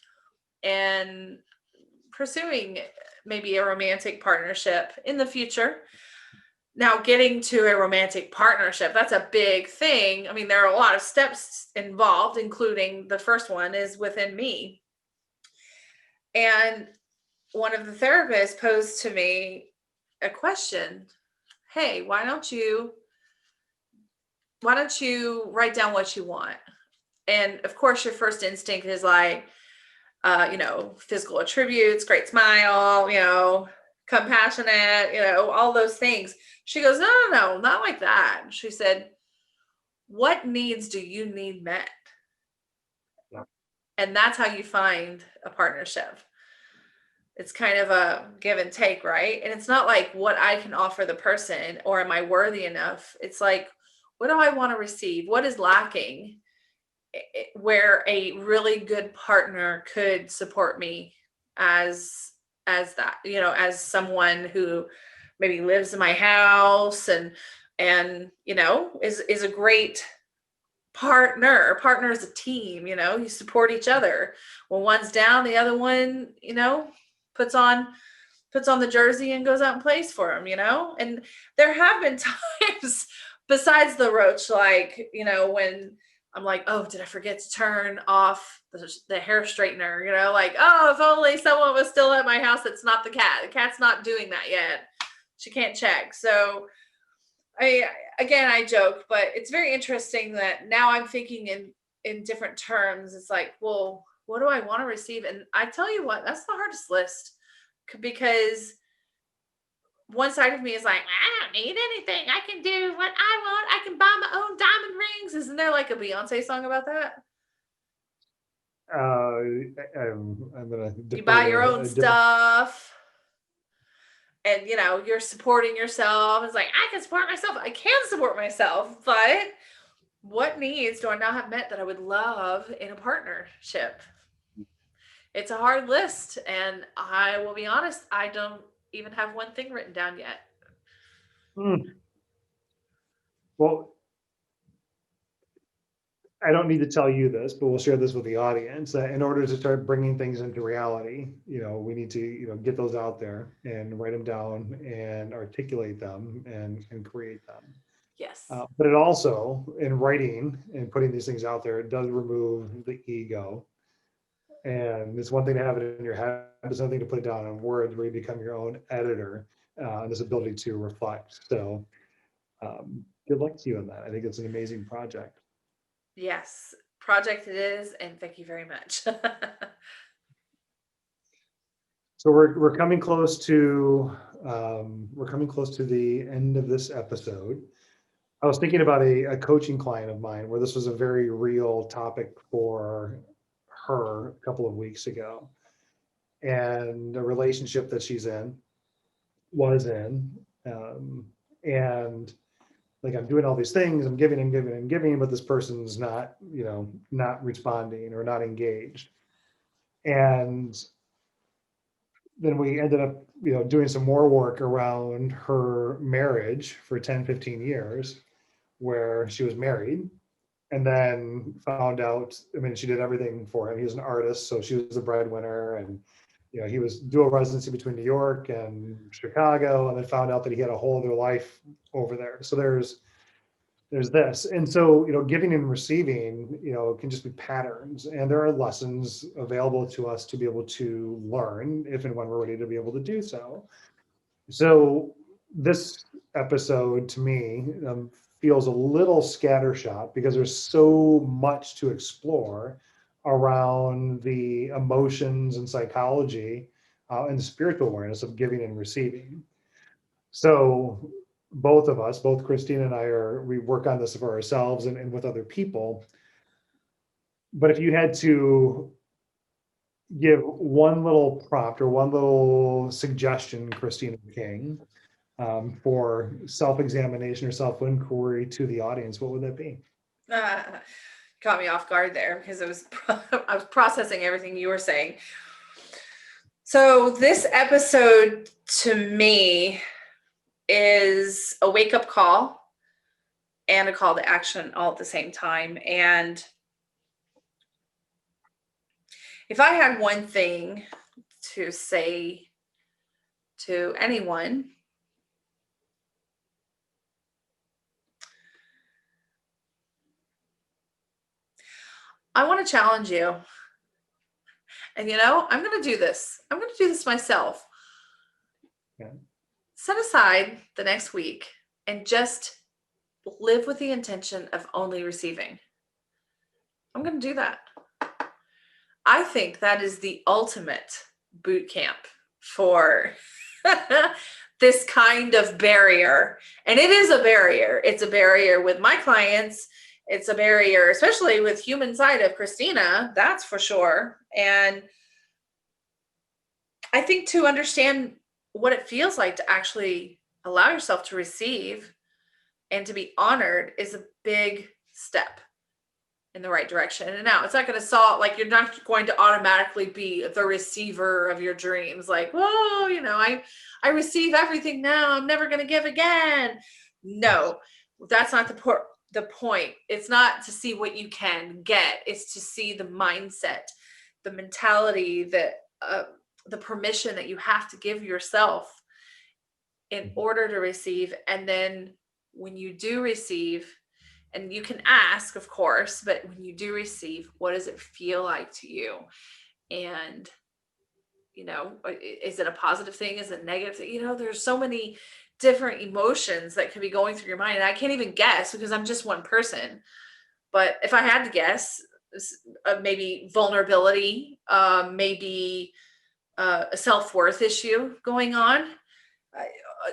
in pursuing maybe a romantic partnership in the future. Now, getting to a romantic partnership, that's a big thing. I mean, there are a lot of steps involved, including the first one is within me. And one of the therapists posed to me a question. Hey, why don't you write down what you want? And of course, your first instinct is like, physical attributes, great smile, compassionate, all those things. She goes, no, not like that. She said, what needs do you need met? Yeah. And that's how you find a partnership. It's kind of a give and take, right? And it's not like what I can offer the person or am I worthy enough? It's like, what do I want to receive? What is lacking? Where a really good partner could support me as that, as someone who maybe lives in my house and is a great partner. A partner is a team. You support each other. When one's down, the other one puts on the jersey and goes out and plays for them. And there have been times besides the roach, like when I'm like, oh, did I forget to turn off the hair straightener? Like, oh, if only someone was still at my house. That's not the cat. The cat's not doing that yet. She can't check. So I joke, but it's very interesting that now I'm thinking in different terms. It's like, well, what do I want to receive? And I tell you what, that's the hardest list, because one side of me is like, I don't need anything. I can do what I want. I can buy my own diamond rings. Isn't there like a Beyonce song about that? I'm gonna You buy your own defer stuff and you're supporting yourself. It's like, I can support myself. I can support myself, but what needs do I not have met that I would love in a partnership? It's a hard list, and I will be honest, I don't even have one thing written down yet. Well, I don't need to tell you this, but we'll share this with the audience, that in order to start bringing things into reality, we need to, get those out there and write them down and articulate them and create them. Yes. But it also, in writing and putting these things out there, it does remove the ego. And it's one thing to have it in your head, it's another thing to put it down in words where you become your own editor, and this ability to reflect. So good luck to you on that. I think it's an amazing project. Yes. Project it is, and thank you very much. So we're coming close to the end of this episode. I was thinking about a coaching client of mine where this was a very real topic for her a couple of weeks ago, and the relationship that she's was in, and like, I'm doing all these things, I'm giving and giving and giving, but this person's not, not responding or not engaged. And then we ended up, doing some more work around her marriage for 10, 15 years, where she was married and then found out, I mean, she did everything for him. He was an artist, so she was the breadwinner, and he was dual residency between New York and Chicago, and then found out that he had a whole other life over there. So there's this. And so, giving and receiving, can just be patterns, and there are lessons available to us to be able to learn if and when we're ready to be able to do so. So this episode to me feels a little scattershot because there's so much to explore around the emotions and psychology and the spiritual awareness of giving and receiving. So both of us, both Christine and I, we work on this for ourselves and with other people. But if you had to give one little prompt or one little suggestion, Christina King, for self-examination or self-inquiry to the audience, what would that be? Caught me off guard there because I was processing everything you were saying. So this episode to me is a wake-up call and a call to action all at the same time. And if I had one thing to say to anyone, I want to challenge you. And I'm going to do this. I'm going to do this myself. Yeah. Set aside the next week and just live with the intention of only receiving. I'm going to do that. I think that is the ultimate boot camp for this kind of barrier. And it is a barrier. It's a barrier with my clients. It's a barrier, especially with human side of Christina, that's for sure. And I think to understand what it feels like to actually allow yourself to receive and to be honored is a big step in the right direction. And now it's not going to solve, like, you're not going to automatically be the receiver of your dreams. Like, whoa, I receive everything now, I'm never going to give again. No, that's not the point. It's not to see what you can get. It's to see the mindset, the mentality, the permission that you have to give yourself in order to receive. And then when you do receive, and you can ask, of course, but when you do receive, what does it feel like to you? And, is it a positive thing? Is it a negative thing? There's so many different emotions that could be going through your mind. And I can't even guess because I'm just one person. But if I had to guess, maybe vulnerability, maybe a self-worth issue going on.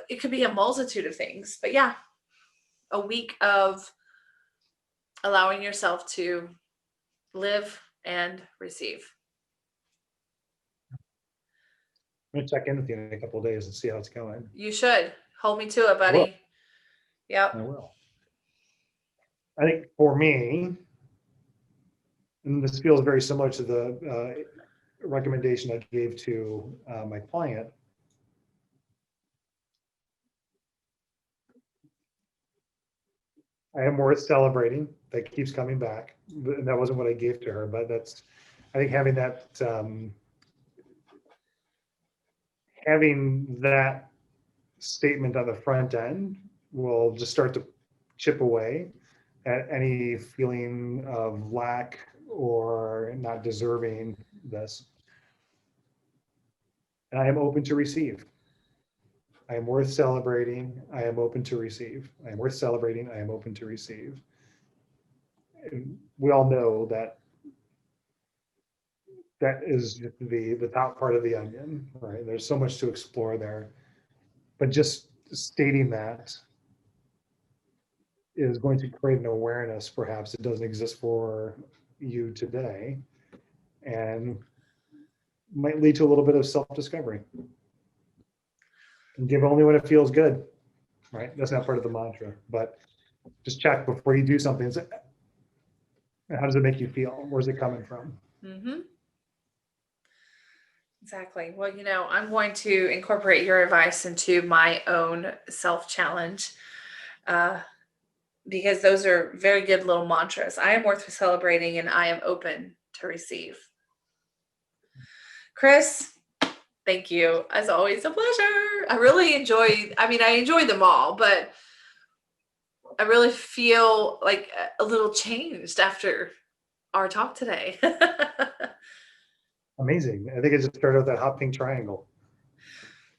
It could be a multitude of things. But yeah, a week of allowing yourself to live and receive. I'm going to check in with you in a couple of days and see how it's going. You should. Hold me to it, buddy. Yep. I will. I think for me, and this feels very similar to the recommendation I gave to my client, I am worth celebrating. that keeps coming back. And that wasn't what I gave to her, but that's, I think having that statement on the front end will just start to chip away at any feeling of lack or not deserving this. And I am open to receive. I am worth celebrating. I am open to receive. I am worth celebrating. I am open to receive. And we all know that that is the top part of the onion, right? There's so much to explore there. But just stating that is going to create an awareness perhaps that doesn't exist for you today, and might lead to a little bit of self-discovery. And give only when it feels good, right? That's not part of the mantra, but just check before you do something. How does it make you feel? Where's it coming from? Mm-hmm. Exactly. Well, I'm going to incorporate your advice into my own self-challenge, because those are very good little mantras. I am worth celebrating and I am open to receive. Chris, thank you. As always, a pleasure. I really I enjoy them all, but I really feel like a little changed after our talk today. Amazing. I think it just started with that hot pink triangle.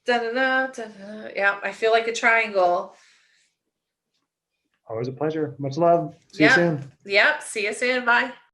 Da-da-da, da-da. Yeah, I feel like a triangle. Always a pleasure. Much love. See you Yeah. soon. Yep. See you soon. Bye.